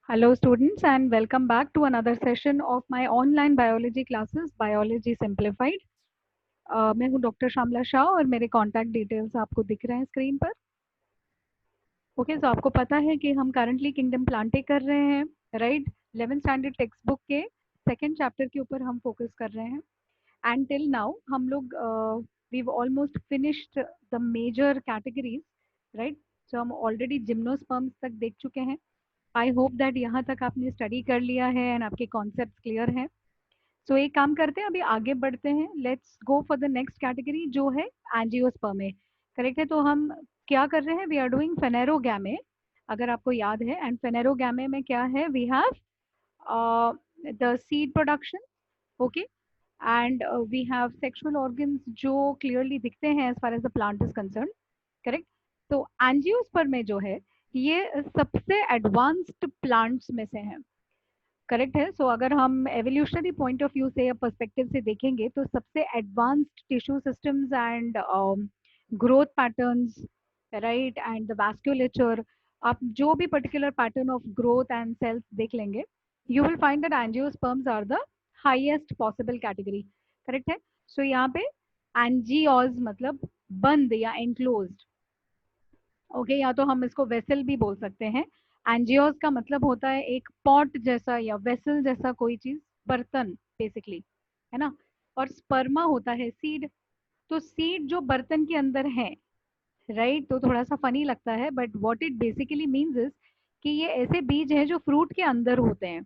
Hello students and welcome back to another session of my online biology classes Biology Simplified। मैं हूं doctor Shyamala Shah और मेरे contact details आपको दिख रहे हैं स्क्रीन पर। ओके तो आपको पता है कि हम करंटली किंगडम प्लांटे कर रहे हैं, right. 11th standard text book के सेकेंड चैप्टर के ऊपर हम फोकस कर रहे हैं। एंड टिल नाउ हम लोग we almost finished the major categories, right. So हम ऑलरेडी जिम्नोस्पर्म्स तक देख चुके हैं। आई होप दैट यहाँ तक आपने स्टडी कर लिया है एंड आपके कॉन्सेप्ट क्लियर हैं। सो एक काम करते हैं, अभी आगे बढ़ते हैं। Let's go for the next category जो है एंजियोस्पर्मे। करेक्ट है। तो हम क्या कर रहे हैं, वी आर डूइंग फेनेरोगैमे, अगर आपको याद है। एंड फेनेरोगैमे में क्या है, we have the seed production, okay, and we have sexual organs जो क्लियरली दिखते हैं as far as the plant is concern, correct. तो एंजियोस्पर्मे जो है ये सबसे एडवांस्ड प्लांट्स में से है, करेक्ट है। सो अगर हम एवोल्यूशनरी पॉइंट ऑफ व्यू से या पर्सपेक्टिव से देखेंगे तो सबसे advanced tissue systems and growth patterns, right, and the vasculature, आप जो भी particular pattern of growth and cells देख लेंगे, you will find that angiosperms are the highest possible category, correct है। सो यहाँ पे एंजियोज मतलब बंद या एनक्लोज्ड, ओके, या तो हम इसको वेसल भी बोल सकते हैं। एंजियोस का मतलब होता है एक पॉट जैसा या वेसल जैसा कोई चीज, बर्तन बेसिकली, है ना। और स्पर्मा होता है सीड। तो सीड जो बर्तन के अंदर है, राइट, तो थोड़ा सा फनी लगता है but what it basically means is कि ये ऐसे बीज हैं जो फ्रूट के अंदर होते हैं,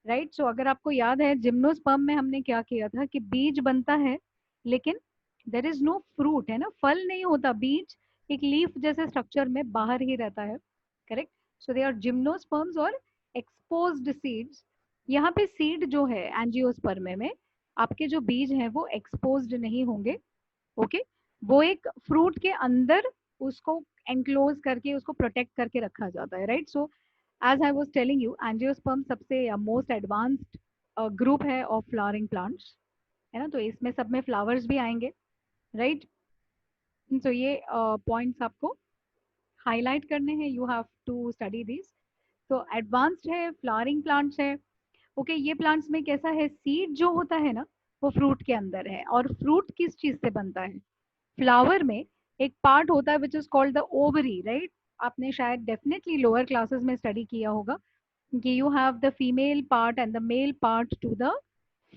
राइट। सो अगर आपको याद है जिम्नोस्पर्म में हमने क्या किया था कि बीज बनता है लेकिन देर इज नो फ्रूट, है ना, फल नहीं होता, बीज एक लीफ जैसे स्ट्रक्चर में बाहर ही रहता है, correct. So they are gymnosperms और एक्सपोज्ड सीड्स। यहाँ पे सीड जो है एंजियोस्पर्मे में, आपके जो बीज हैं वो एक्सपोज्ड नहीं होंगे, ओके। वो एक फ्रूट के अंदर उसको एनक्लोज करके उसको प्रोटेक्ट करके रखा जाता है, right. So as I was telling you, angiosperm सबसे मोस्ट एडवांस्ड ग्रुप है ऑफ फ्लावरिंग प्लांट्स, है ना। तो इसमें सब में फ्लावर्स भी आएंगे, राइट। तो ये पॉइंट्स आपको हाईलाइट करने हैं, you have to study this. तो एडवांस्ड है, फ्लावरिंग प्लांट्स है, ओके। ये प्लांट्स में कैसा है, सीड जो होता है ना वो फ्रूट के अंदर है। और फ्रूट किस चीज से बनता है, फ्लावर में एक पार्ट होता है विच is called the ovary, right. आपने शायद डेफिनेटली लोअर क्लासेस में स्टडी किया होगा कि you have the female part and the male part two the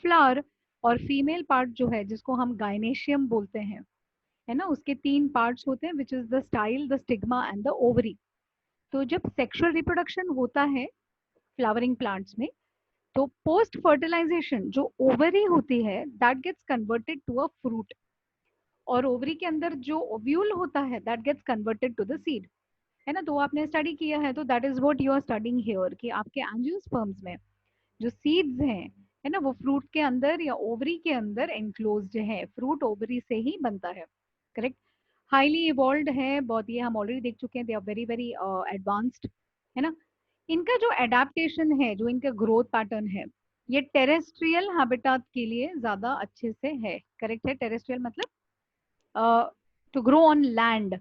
flower. और फीमेल पार्ट जो है जिसको हम गाइनेशियम बोलते हैं, है ना, उसके तीन पार्ट्स होते हैं which is the style, the stigma and the ovary. तो जब सेक्सुअल रिप्रोडक्शन होता है फ्लावरिंग प्लांट्स में, तो पोस्ट फर्टिलाइजेशन जो ओवरी होती है that gets converted to a fruit, और ओवरी के अंदर जो ओव्यूल होता है that gets converted to the seed, है ना। तो आपने स्टडी किया है, तो that is what you are studying here कि आपके एंजियोस्पर्म्स में जो सीड्स हैं, है ना, वो फ्रूट के अंदर या ओवरी के अंदर एनक्लोज्ड है, फ्रूट ओवरी से ही बनता है, करेक्ट। हाईली इवॉल्व है बहुत, ये हम ऑलरेडी देख चुके हैं, they are very very advanced, है ना। इनका जो एडेप्टेशन है, जो इनका ग्रोथ पैटर्न है, ये टेरेस्ट्रियल हैबिटाट के लिए ज्यादा अच्छे से है, करेक्ट है। टेरेस्ट्रियल मतलब to grow on land,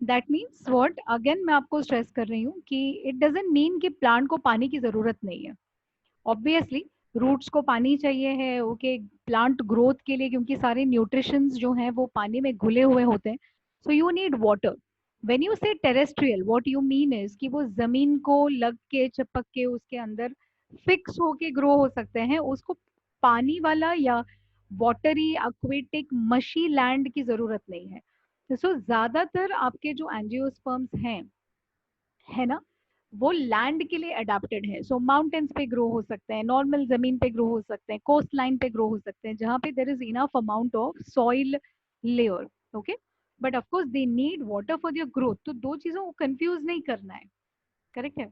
that means what, again मैं आपको स्ट्रेस कर रही हूँ कि इट डजेंट मीन कि प्लांट को पानी की जरूरत नहीं है। ऑब्वियसली रूट्स को पानी चाहिए है, ओके, प्लांट ग्रोथ के लिए, क्योंकि सारे न्यूट्रिशंस जो हैं वो पानी में घुले हुए होते हैं। So you need water. When you say terrestrial, what you mean is कि वो जमीन को लग के चिपक के उसके अंदर फिक्स होके ग्रो हो सकते हैं, उसको पानी वाला या वाटरी एक्वेटिक मशी लैंड की जरूरत नहीं है। सो ज्यादातर आपके जो एंजियोस्पर्म्स हैं, है ना, वो लैंड के लिए अडेप्टेड है। सो माउंटेन्स पे ग्रो हो सकते हैं, नॉर्मल जमीन पे ग्रो हो सकते हैं, कोस्ट लाइन पे ग्रो हो सकते हैं, जहाँ पे there is enough amount of soil layer, okay. But of course they need water for their growth. तो दो चीजों को कंफ्यूज नहीं करना है, करेक्ट है।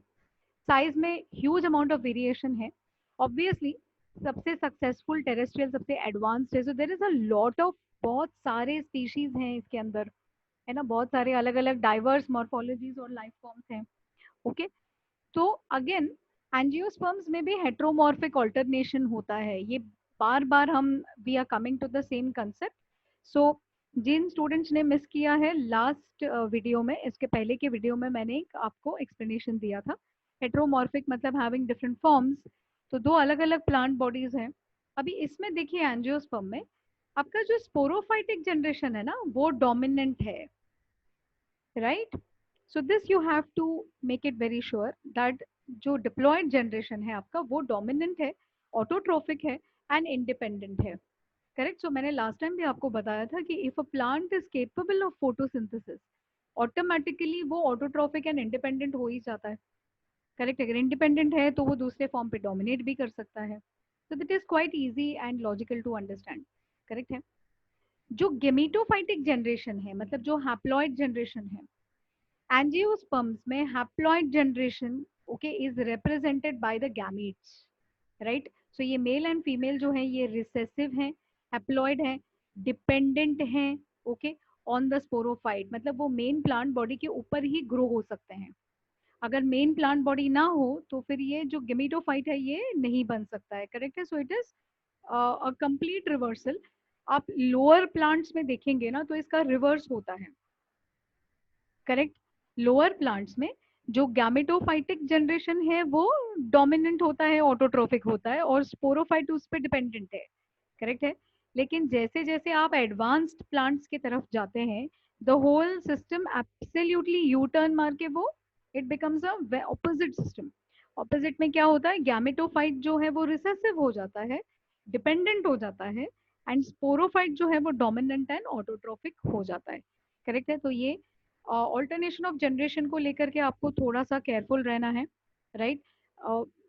साइज में ह्यूज अमाउंट ऑफ वेरिएशन है, ऑब्वियसली सबसे सक्सेसफुल टेरेस्ट्रियल सबसे एडवांस्ड है। So there is a lot of, बहुत सारे स्पीशीज हैं इसके अंदर, है ना, बहुत सारे अलग अलग डाइवर्स मॉर्फोलॉजीज और लाइफ फॉर्म्स हैं, ओके। तो अगेन एंजियोस्पर्म्स में भी हेट्रोमॉर्फिक ऑल्टरनेशन होता है, ये बार बार हम we are coming to the same concept. So जिन स्टूडेंट्स ने मिस किया है लास्ट वीडियो में, इसके पहले के वीडियो में मैंने एक आपको एक्सप्लेनेशन दिया था हेट्रोमॉर्फिक मतलब हैविंग डिफरेंट फॉर्म्स। तो दो अलग अलग प्लांट बॉडीज हैं। अभी इसमें देखिए एंजियोस्पर्म में आपका जो स्पोरोफाइटिक जनरेशन है ना वो डोमिनेंट है, right. So this you have to make it very sure that जो डिप्लॉयड जनरेशन है आपका वो डोमिनेंट है, ऑटोट्रोफिक है एंड इंडिपेंडेंट है। करेक्ट। सो मैंने लास्ट टाइम भी आपको बताया था कि if a plant is capable of photosynthesis automatically वो ऑटोट्रोफिक एंड इंडिपेंडेंट हो ही जाता है। करेक्ट। अगर इंडिपेंडेंट है तो वो दूसरे फॉर्म पे डोमिनेट भी कर सकता है। तो this is quite easy and logical to understand. Correct है। जो गेमिटोफाइटिक जनरेशन है मतलब जो हैप्लॉइड जनरेशन है, एंजियोस्पर्म्स में haploid generation okay is represented by the gametes, right. So ये मेल एंड फीमेल जो है ये रिसेसिव हैं, हैप्लॉइड हैं, डिपेंडेंट हैं ओके ऑन द स्पोरोफाइट, मतलब वो मेन प्लांट बॉडी के ऊपर ही ग्रो हो सकते हैं। अगर मेन प्लांट बॉडी ना हो तो फिर ये जो गेमिटोफाइट है ये नहीं बन सकता है। करेक्ट है। So it is a complete reversal. आप लोअर प्लांट्स में देखेंगे ना तो इसका रिवर्स होता है। करेक्ट। लोअर प्लांट्स में जो गैमेटोफाइटिक जनरेशन है वो डोमिनेंट होता है, ऑटोट्रोफिक होता है और स्पोरोफाइट उस पर डिपेंडेंट है। करेक्ट है। लेकिन जैसे जैसे आप एडवांस्ड प्लांट्स की तरफ जाते हैं the whole system absolutely U turn मार के वो it becomes a opposite system. Opposite में क्या होता है, गैमेटोफाइट जो है वो रिसेसिव हो जाता है, डिपेंडेंट हो जाता है एंड स्पोरोफाइट जो है वो डोमिनेंट एंड ऑटोट्रोफिक हो जाता है। करेक्ट है। तो ये ऑल्टरनेशन ऑफ जनरेशन को लेकर के आपको थोड़ा सा केयरफुल रहना है, right.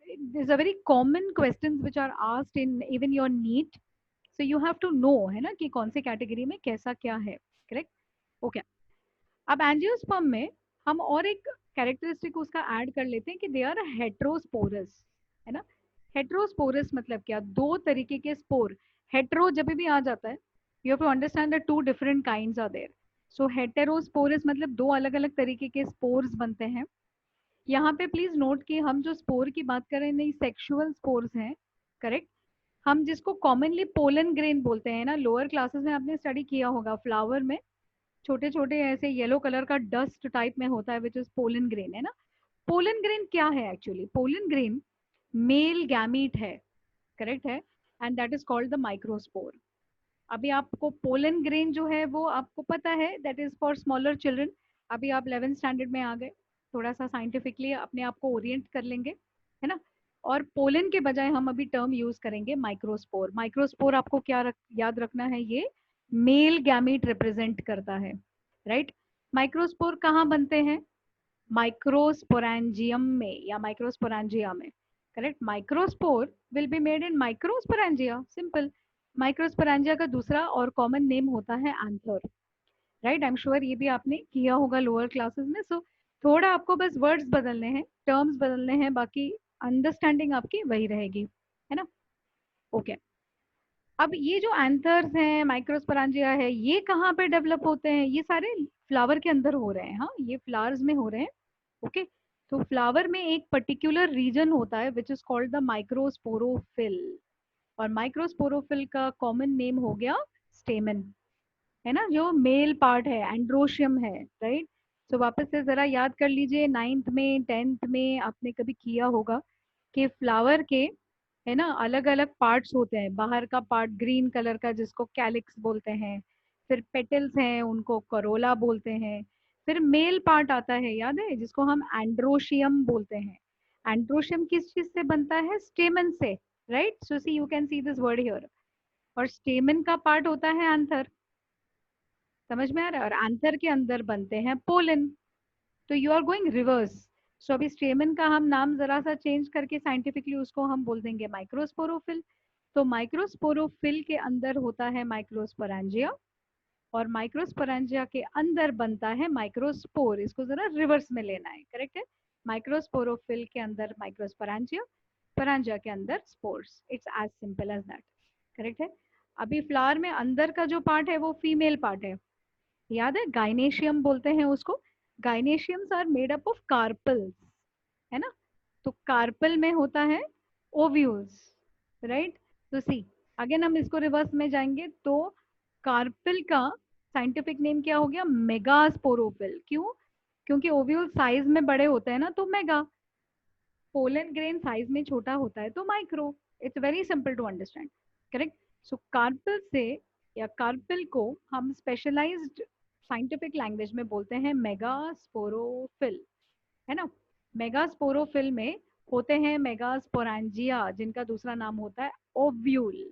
This a very common questions which are asked in even your NEET, so you have to know है ना कि कौन से कैटेगरी में कैसा क्या है। करेक्ट। ओके। अब एंजियोस्पर्म में हम और एक कैरेक्टरिस्टिक उसका ऐड कर लेते हैं कि दे आर हेट्रोस्पोरस, है ना। हेट्रोस्पोरस मतलब क्या, दो तरीके के स्पोर। हेट्रो जब भी आ जाता है you have to understand that two different kinds are there. So heterosporous मतलब दो अलग अलग तरीके के स्पोर्स बनते हैं। यहाँ पे प्लीज नोट कि हम जो स्पोर की बात कर रहे हैं नहीं सेक्सुअल स्पोर्स हैं। करेक्ट। हम जिसको कॉमनली पोलन ग्रेन बोलते हैं ना, लोअर क्लासेस में आपने स्टडी किया होगा, फ्लावर में छोटे छोटे ऐसे येलो कलर का डस्ट टाइप में होता है विच इज पोलन ग्रेन, है ना। पोलन ग्रेन क्या है actually, pollen grain male gamete है। करेक्ट है। And that is called the microspore. अभी आपको पोलन ग्रेन जो है वो आपको पता है that is for smaller children. अभी आप 11th स्टैंडर्ड में आ गए, थोड़ा सा साइंटिफिकली अपने आप को ओरिएंट कर लेंगे, है ना। और पोलन के बजाय हम अभी टर्म यूज करेंगे माइक्रोस्पोर। माइक्रोस्पोर आपको क्या याद रखना है, ये मेल गैमीट रिप्रेजेंट करता है, राइट। माइक्रोस्पोर कहाँ बनते हैं, माइक्रोस्पोरेंजियम में या माइक्रोस्पोरेंजिया में। Correct. Microspore will be made in microsporangia, simple. Microsporangia का दूसरा और कॉमन नेम होता है anther, right. I am sure ये भी आपने किया होगा लोअर क्लासेस में। सो थोड़ा आपको बस वर्ड्स बदलने हैं, टर्म्स बदलने हैं, बाकी अंडरस्टैंडिंग आपकी वही रहेगी, है ना। ओके। अब ये जो एंथर्स हैं, माइक्रोस्पोरेंजिया है, ये कहाँ पे डेवलप होते हैं, ये सारे फ्लावर के अंदर हो रहे हैं। हाँ, ये फ्लावर्स में हो रहे हैं। ओके। तो फ्लावर में एक पर्टिकुलर रीजन होता है विच इज कॉल्ड द माइक्रोस्पोरोफिल। और माइक्रोस्पोरोफिल का कॉमन नेम हो गया स्टेमन, है ना, जो मेल पार्ट है, एंड्रोशियम है, राइट। सो वापस से जरा याद कर लीजिए, 9th में 10th में आपने कभी किया होगा कि फ्लावर के, है ना, अलग अलग पार्ट्स होते हैं। बाहर का पार्ट ग्रीन कलर का जिसको कैलिक्स बोलते हैं, फिर पेटल्स हैं उनको करोला बोलते हैं, फिर मेल पार्ट आता है याद है जिसको हम एंड्रोशियम बोलते हैं। एंड्रोशियम किस चीज से बनता है, स्टेमन से, right. So see you can see this word here. और स्टेमन का पार्ट होता है एंथर, समझ में आ रहा है, और एंथर के अंदर बनते हैं पोलन। तो यू आर गोइंग रिवर्स। सो अभी स्टेमन का हम नाम जरा सा चेंज करके साइंटिफिकली उसको हम बोल देंगे माइक्रोस्पोरोफिल। तो माइक्रोस्पोरोफिल के अंदर होता है माइक्रोस्पोरेंजिया, और माइक्रोस्पोरेंजिया के अंदर बनता है माइक्रोस्पोर। इसको जरा रिवर्स में लेना है, करेक्ट है। माइक्रोस्पोरोफिल के अंदर माइक्रोस्पोरेंजिया, स्पोरेंजिया के अंदर spores. It's as simple as that. Correct है। अभी फ्लावर में अंदर का जो पार्ट है वो फीमेल पार्ट है, याद है, गाइनेशियम बोलते हैं उसको। Gynoeciums are made up of carpels, है ना। तो कार्पल में होता है ओव्यूल्स, राइट। तो सी अगेन हम इसको रिवर्स में जाएंगे तो कार्पल का साइंटिफिक नेम क्या हो गया, मेगास्पोरोफिल। क्यों, क्योंकि ओव्यूल साइज में बड़े होते हैं ना, तो मेगा। पोलन ग्रेन साइज में छोटा होता है तो micro. It's very simple to understand. Correct. So carpel से या कार्पल को हम स्पेशलाइज्ड साइंटिफिक लैंग्वेज में बोलते हैं मेगास्पोरोफिल, है ना. मेगास्पोरोफिल में होते हैं मेगास्पोरेंजिया, जिनका दूसरा नाम होता है ओव्यूल.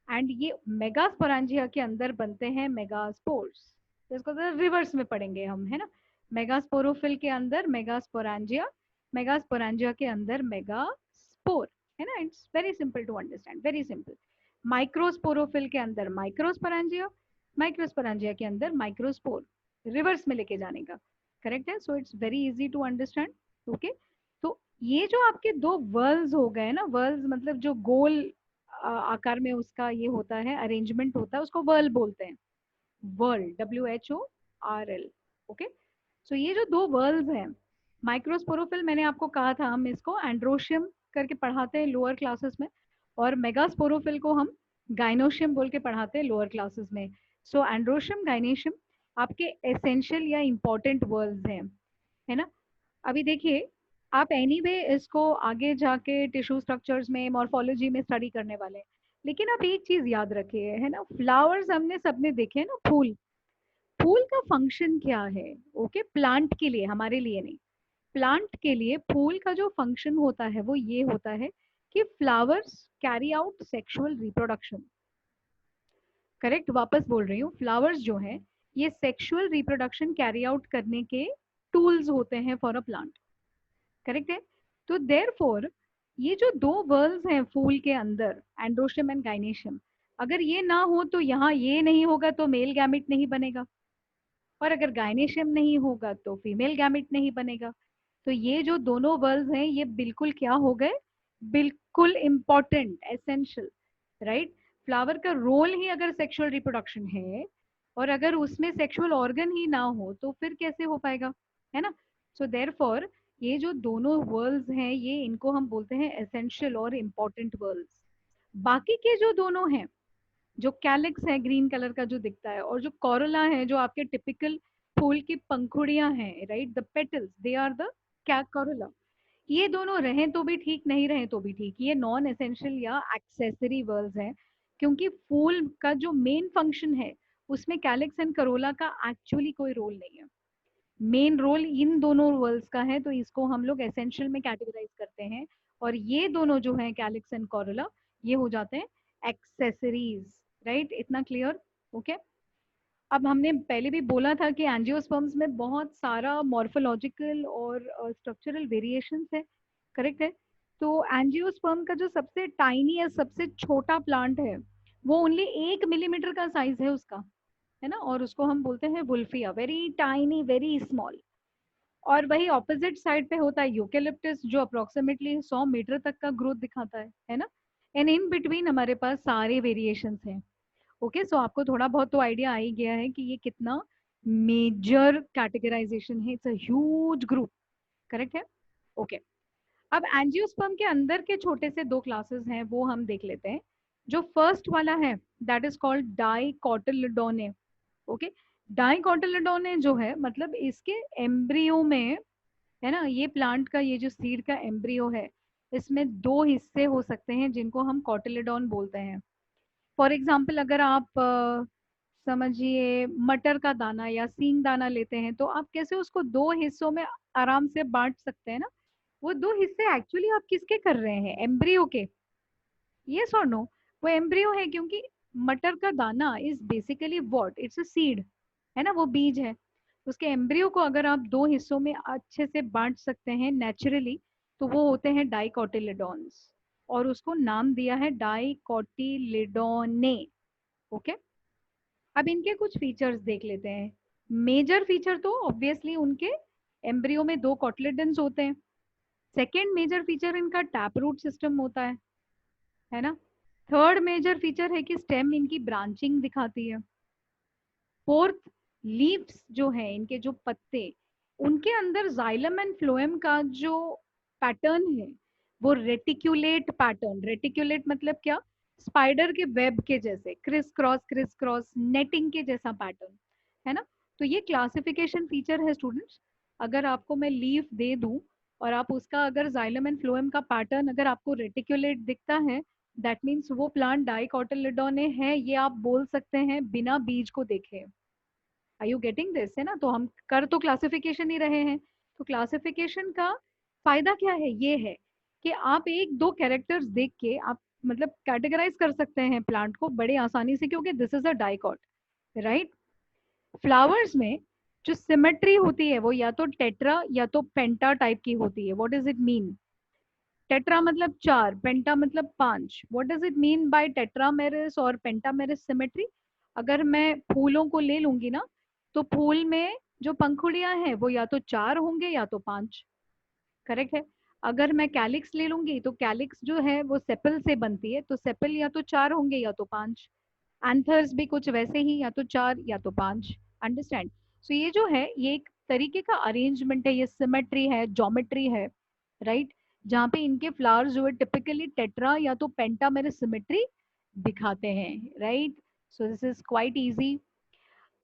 एंड ये मेगास्पोरेंजिया के अंदर बनते हैं मेगास्पोर्स. तो इसको रिवर्स में पढ़ेंगे हम, है ना. मेगास्पोरोफिल के अंदर मेगास्पोरेंजिया, मेगास्पोरेंजिया के अंदर मेगास्पोर, है ना. It's very simple to understand, very simple. Microsporophyll के अंदर माइक्रोस्पोरेंजिया, माइक्रोस्पोरेंजिया के अंदर माइक्रोस्पोर, रिवर्स में लेके जाने का. करेक्ट है. So it's very easy to understand. Okay. तो ये जो आपके दो वर्ल्स हो गए ना, वर्ल्स मतलब जो गोल आकार में उसका ये होता है, अरेंजमेंट होता है, उसको वर्ल बोलते हैं. Whorl, WHORL. ओके. सो ये जो दो वर्ल्स हैं, माइक्रोस्पोरोफिल मैंने आपको कहा था हम इसको एंड्रोशियम करके पढ़ाते हैं लोअर क्लासेस में, और मेगास्पोरोफिल को हम गाइनोशियम बोल के पढ़ाते हैं लोअर क्लासेस में. सो एंड्रोशियम, गाइनेशियम आपके एसेंशियल या इंपॉर्टेंट वर्ल्स हैं, है ना. अभी देखिए, आप एनीवे इसको आगे जाके टिश्यू स्ट्रक्चर्स में, मॉर्फोलॉजी में स्टडी करने वाले हैं. लेकिन आप एक चीज याद रखिए, है ना, फ्लावर्स हमने सबने देखे हैं ना, फूल. फूल का फंक्शन क्या है? ओके. प्लांट के लिए, हमारे लिए नहीं. प्लांट के लिए फूल का जो फंक्शन होता है वो ये होता है कि flowers carry out sexual reproduction. Correct. वापस बोल रही हूँ, फ्लावर्स जो है ये सेक्सुअल रिप्रोडक्शन कैरी आउट करने के टूल्स होते हैं फॉर अ प्लांट. करेक्ट है. तो देयरफॉर ये जो दो वर्ल्स हैं फूल के अंदर, एंड्रोशियम एंड गाइनेशियम, अगर ये ना हो तो यहाँ ये नहीं होगा तो मेल गैमिट नहीं बनेगा, और अगर गाइनेशियम नहीं होगा तो फीमेल गैमिट नहीं बनेगा. तो ये जो दोनों वर्ल्स हैं ये बिल्कुल क्या हो गए, बिल्कुल इंपॉर्टेंट, एसेंशियल. राइट. फ्लावर का रोल ही अगर सेक्सुअल रिप्रोडक्शन है, और अगर उसमें सेक्सुअल ऑर्गन ही ना हो तो फिर कैसे हो पाएगा, है ना. सो देयरफॉर ये जो दोनों वर्ल्स हैं ये, इनको हम बोलते हैं एसेंशियल और इम्पोर्टेंट वर्ल्स. बाकी के जो दोनों हैं, जो कैलिक्स है ग्रीन कलर का जो दिखता है, और जो कोरोला है जो आपके टिपिकल फूल की पंखुड़ियां हैं, right, the petals, they are the क्या कोरोला. ये दोनों रहें तो भी ठीक, नहीं रहे तो भी ठीक, ये नॉन एसेंशियल या एक्सेसरी वर्ल्स हैं. क्योंकि फूल का जो मेन फंक्शन है उसमें कैलिक्स एंड करोला का एक्चुअली कोई रोल नहीं है. मेन रोल इन दोनों वर्ल्स का है, तो इसको हम लोग एसेंशियल में कैटेगराइज करते हैं. और ये दोनों जो है कैलिक्स एंड कोरोला, ये हो जाते हैं एक्सेसरीज. राइट. इतना क्लियर. ओके. अब हमने पहले भी बोला था कि एंजियोस्पर्म्स में बहुत सारा मॉर्फोलॉजिकल और स्ट्रक्चरल वेरिएशंस है. करेक्ट है. तो एंजियोस्पर्म का जो सबसे टाइनी या सबसे छोटा प्लांट है वो ओनली 1 मिलीमीटर का साइज है उसका, है ना. और उसको हम बोलते हैं Wolffia, very tiny, very small. और वही ऑपोजिट साइड पे होता है यूकेलिप्टस, जो अप्रोक्सीमेटली 100 मीटर तक का ग्रोथ दिखाता है ना. एंड इन बिटवीन हमारे पास सारे वेरिएशंस हैं. ओके. सो आपको थोड़ा बहुत तो आइडिया आ ही गया है कि ये कितना मेजर कैटेगराइजेशन है. It's a huge group. Correct है. ओके. अब एंजियोस्पर्म के अंदर के छोटे से दो क्लासेस हैं वो हम देख लेते हैं. जो फर्स्ट वाला है दैट इज कॉल्ड डाइकोटिलेडोने. ओके. डाइकोटिलेडोने जो है मतलब इसके एम्ब्रियो में, है ना, ये प्लांट का ये जो सीड का एम्ब्रियो है इसमें दो हिस्से हो सकते हैं जिनको हम कॉटिलेडोन बोलते हैं. फॉर एग्जाम्पल अगर आप समझिए मटर का दाना या सींग दाना लेते हैं तो आप कैसे उसको दो हिस्सों में आराम से बांट सकते हैं ना. वो दो हिस्से एक्चुअली आप किसके कर रहे हैं, एम्ब्रियो के. यस और नो. वो एम्ब्रियो है क्योंकि मटर का दाना is basically what, it's a seed, है ना, वो बीज है. उसके एम्ब्रियो को अगर आप दो हिस्सों में अच्छे से बांट सकते हैं नेचुरली, तो वो होते हैं डाइकोटिलेडोन्स. और उसको नाम दिया है डाइकोटिलेडोने. ओके. अब इनके कुछ फीचर्स देख लेते हैं. मेजर फीचर तो ऑब्वियसली उनके एम्ब्रियो में दो कोटिलेडन्स होते हैं. सेकेंड मेजर फीचर इनका टैप रूट सिस्टम होता है ना. थर्ड मेजर फीचर है कि स्टेम इनकी ब्रांचिंग दिखाती है. फोर्थ, लीव्स जो है इनके जो पत्ते, उनके अंदर जाइलम एंड फ्लोएम का जो पैटर्न है वो रेटिकुलेट पैटर्न. रेटिकुलेट मतलब क्या, स्पाइडर के वेब के जैसे क्रिस क्रॉस नेटिंग के जैसा पैटर्न, है ना. तो ये क्लासिफिकेशन फीचर है स्टूडेंट्स. अगर आपको मैं लीफ दे दूं और आप उसका अगर जाइलम एंड फ्लोएम का पैटर्न अगर आपको रेटिकुलेट दिखता है, दैट मीन्स वो प्लांट डाइकोटिलेडोने है, ये आप बोल सकते हैं बिना बीज को देखे। Are you getting this? है ना? तो हम कर तो क्लासिफिकेशन ही रहे हैं। तो क्लासिफिकेशन का फायदा क्या है? ये है कि आप एक दो कैरेक्टर्स देख के आप मतलब कैटेगराइज कर सकते हैं प्लांट को बड़े आसानी से, क्योंकि this is a dicot, right? Flowers में जो सिमेट्री होती है वो या तो टेट्रा या तो पेंटा टाइप की होती है। What does it mean? Tetra मतलब चार, पेंटा मतलब पांच। What does it mean by tetramerous और पेंटामेरस सिमेट्री? अगर मैं फूलों को ले लूंगी ना, तो फूल में जो पंखुड़ियां हैं वो या तो चार होंगे या तो पांच। करेक्ट है? अगर मैं कैलिक्स ले लूंगी तो कैलिक्स जो है वो सेपल से बनती है, तो सेपल या तो चार होंगे या तो पांच। एंथर्स भी कुछ वैसे ही, या तो चार या तो पांच। अंडरस्टैंड? सो ये जो है ये एक तरीके का अरेंजमेंट है, ये सिमेट्री है, ज्योमेट्री है, राइट? जहाँ पे इनके फ्लावर्स जो है टिपिकली टेट्रा या तो पेंटामेरस सिमेट्री दिखाते हैं, right? So this is quite easy.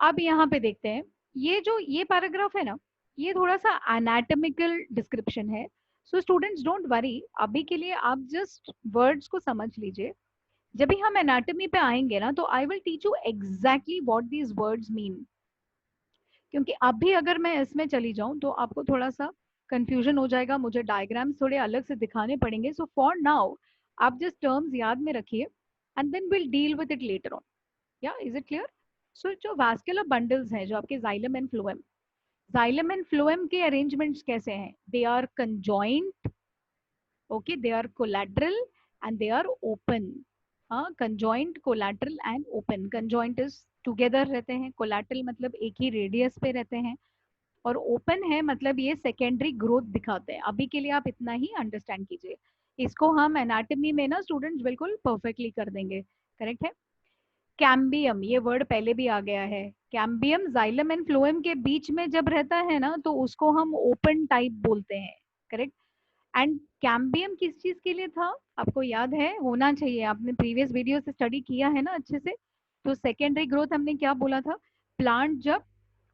अब यहाँ पे देखते हैं, ये जो ये पैराग्राफ है ना, ये थोड़ा सा एनाटॉमिकल डिस्क्रिप्शन है। सो स्टूडेंट्स डोंट वरी, अभी के लिए आप जस्ट वर्ड्स को समझ लीजिए। जब भी हम एनाटॉमी पे आएंगे ना, तो I will teach you exactly what these words mean. क्योंकि अभी अगर मैं इसमें चली जाऊं तो आपको थोड़ा सा कंफ्यूजन हो जाएगा, मुझे डायग्राम्स थोड़े अलग से दिखाने पड़ेंगे। सो फॉर नाउ आप जस्ट टर्म्स याद में रखिए, and then will deal with it later on. या इज इट क्लियर? सो जो वास्कुलर बंडल्स हैं, जो आपके xylem and phloem, xylem and phloem के अरेंजमेंट्स कैसे हैं? They are conjoint, okay, they are collateral and they are open. हाँ, conjoint, collateral and open. Conjoint is together रहते हैं, कोलैटरल मतलब एक ही रेडियस पे रहते हैं, और ओपन है मतलब ये सेकेंडरी ग्रोथ दिखाते हैं। अभी के लिए आप इतना ही अंडरस्टैंड कीजिए, इसको हम एनाटॉमी में ना स्टूडेंट्स बिल्कुल परफेक्टली कर देंगे। करेक्ट है? कैम्बियम, ये वर्ड पहले भी आ गया है। कैम्बियम जाइलम एंड फ्लोएम के बीच में जब रहता है ना, तो उसको हम ओपन टाइप बोलते हैं। करेक्ट? एंड कैम्बियम किस चीज के लिए था? आपको याद है, होना चाहिए, आपने प्रीवियस वीडियो से स्टडी किया है ना अच्छे से। तो सेकेंडरी ग्रोथ हमने क्या बोला था? प्लांट जब,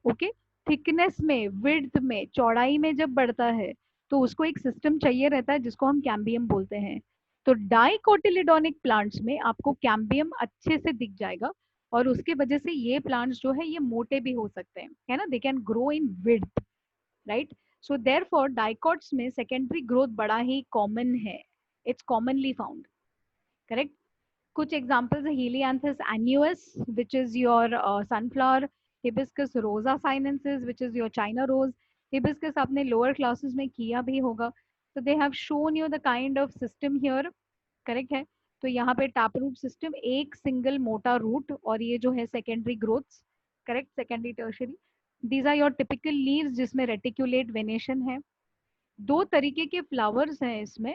ओके, थिकनेस में, विड्थ में, चौड़ाई में जब बढ़ता है, तो उसको एक सिस्टम चाहिए रहता है जिसको हम कैम्बियम बोलते हैं। तो डाइकोटिलेडोनिक प्लांट्स में आपको कैम्बियम अच्छे से दिख जाएगा, और उसके वजह से ये प्लांट्स जो है ये मोटे भी हो सकते हैं, है ना? They can grow in width, right? So therefore dicots में सेकेंडरी ग्रोथ बड़ा ही कॉमन है, इट्स कॉमनली फाउंड। करेक्ट? कुछ एग्जांपल्स है, helianthus annuus which is your sunflower, hibiscus rosa sinensis which is your China rose. Hibiscus आपने lower classes में किया भी होगा, तो they have shown you the kind of system here. Correct है? तो यहाँ पे टैप रूट सिस्टम, एक सिंगल मोटा रूट, और ये जो है secondary growths. Correct? Secondary tertiary, these are your typical leaves जिसमें रेटिकुलेट वेनेशन है। दो तरीके के फ्लावर्स हैं इसमें।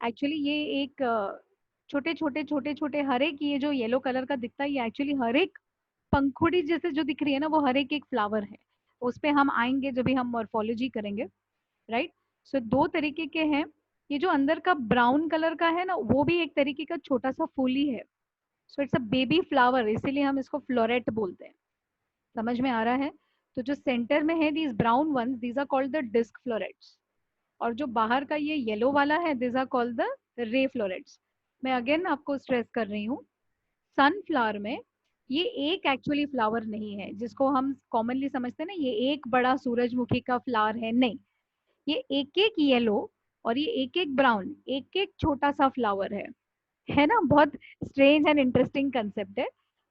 एक्चुअली ये एक छोटे छोटे छोटे छोटे हर एक, ये जो येलो कलर का दिखता है, ये एक्चुअली हर एक पंखुड़ी जैसे जो दिख रही है ना, वो हर एक फ्लावर है। उस पे हम आएंगे जब भी हम मॉर्फोलॉजी करेंगे, राइट? सो दो तरीके के हैं। ये जो अंदर का ब्राउन कलर का है ना, वो भी एक तरीके का छोटा सा फूल ही है। So it's a baby flower, इसीलिए हम इसको फ्लोरेट बोलते हैं। समझ में आ रहा है? तो जो सेंटर में है, these brown ones, these are called the disc florets. और जो बाहर का ये येलो वाला है, this are called the ray florets. मैं अगेन आपको स्ट्रेस कर रही हूँ, सनफ्लावर में ये एक एक्चुअली फ्लावर नहीं है जिसको हम कॉमनली समझते हैं ना, ये एक बड़ा सूरजमुखी का फ्लावर है, नहीं। ये एक एक येलो और ये एक एक ब्राउन, एक एक छोटा सा फ्लावर है ना? बहुत स्ट्रेंज एंड इंटरेस्टिंग कंसेप्ट है।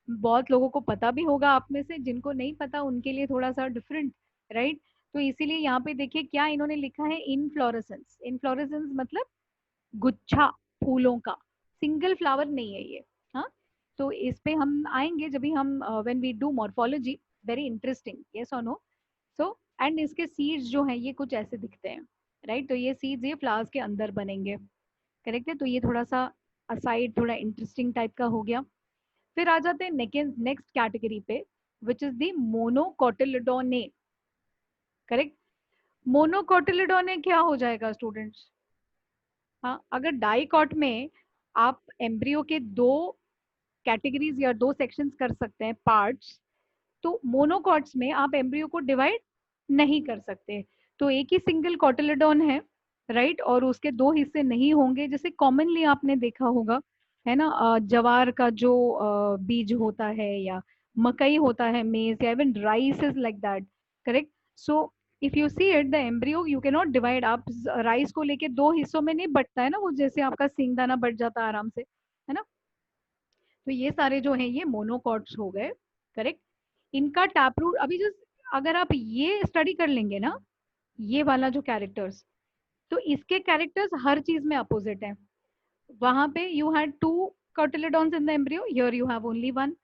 बहुत लोगों को पता भी होगा आप में से, जिनको नहीं पता उनके लिए थोड़ा सा डिफरेंट, राइट? तो इसीलिए यहाँ पे देखिए क्या इन्होंने लिखा है, इनफ्लोरेसेंस। इनफ्लोरेसेंस मतलब गुच्छा फूलों का, सिंगल फ्लावर नहीं है ये। हाँ, तो इस पे हम आएंगे जब भी हम when we do morphology. Very interesting, yes और नो? सो एंड इसके सीड्स जो हैं ये कुछ ऐसे दिखते हैं, राइट? तो ये सीड्स ये फ्लावर्स के अंदर बनेंगे। करेक्ट है? तो ये थोड़ा सा असाइड, थोड़ा इंटरेस्टिंग टाइप का हो गया। फिर आ जाते हैं नेक्स्ट कैटेगरी पे, विच इज दी मोनोकोटिलिडोने। करेक्ट? मोनोकोटिलिडोने क्या हो जाएगा स्टूडेंट्स? हाँ, अगर डाइकॉट में आप एम्ब्रियो के दो कैटेगरीज या दो सेक्शंस कर सकते हैं, पार्ट्स, तो मोनोकॉट्स में आप एम्ब्रियो को डिवाइड नहीं कर सकते। तो एक ही सिंगल कॉटिलिडोन है, राइट, और उसके दो हिस्से नहीं होंगे, जैसे कॉमनली आपने देखा होगा, है ना, जवार का जो बीज होता है, या मकई होता है, मेज, या even rice is like that, correct. So if you see it the embryo you can not divide, आप राइस को लेके दो हिस्सों में नहीं बंटता है ना वो, जैसे आपका सिंगदाना बट जाता है आराम से, है ना। तो ये सारे जो हैं ये मोनोकॉट्स हो गए, करेक्ट। इनका टैप रूट अभी जो, अगर आप ये स्टडी कर लेंगे ना, ये वाला जो कैरेक्टर्स, तो इसके कैरेक्टर्स हर चीज में अपोजिट है। वहां पे you had two cotyledons in the embryo, here you have only one.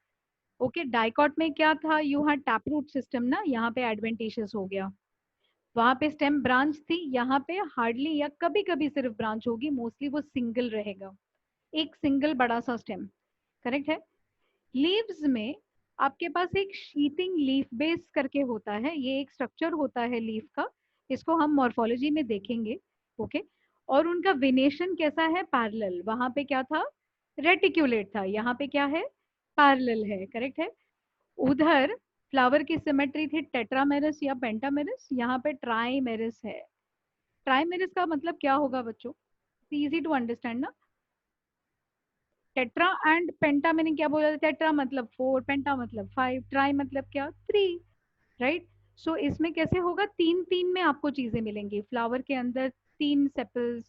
Okay, dicot में क्या था, you had tap root system ना, यहाँ पे एडवेंटिशियस हो गया। वहां पे स्टेम ब्रांच थी, यहाँ पे हार्डली या कभी कभी सिर्फ ब्रांच होगी, मोस्टली वो सिंगल रहेगा, एक सिंगल बड़ा सा स्टेम, करेक्ट है। लीव्स में आपके पास एक शीथिंग लीफ बेस करके होता है, ये एक स्ट्रक्चर होता है लीफ का, इसको हम मॉर्फोलॉजी में देखेंगे। ओके, और उनका वेनेशन कैसा है, पैरेलल, वहां पे क्या था, रेटिक्यूलेट था, यहाँ पे क्या है, पैरेलल है, करेक्ट है। उधर फ्लावर की सिमेट्री थी टेट्रामेरस या पेंटामेरस, यहाँ पे ट्राइमेरस है। ट्राइमेरस का मतलब क्या होगा बच्चों, इजी टू अंडरस्टैंड ना। टेट्रा एंड पेंटा मैंने क्या बोला था, टेट्रा मतलब 4, पेंटा मतलब 5, ट्राई मतलब क्या, 3, राइट। सो इसमें कैसे होगा, तीन तीन में आपको चीजें मिलेंगी, फ्लावर के अंदर 3 सेपल्स,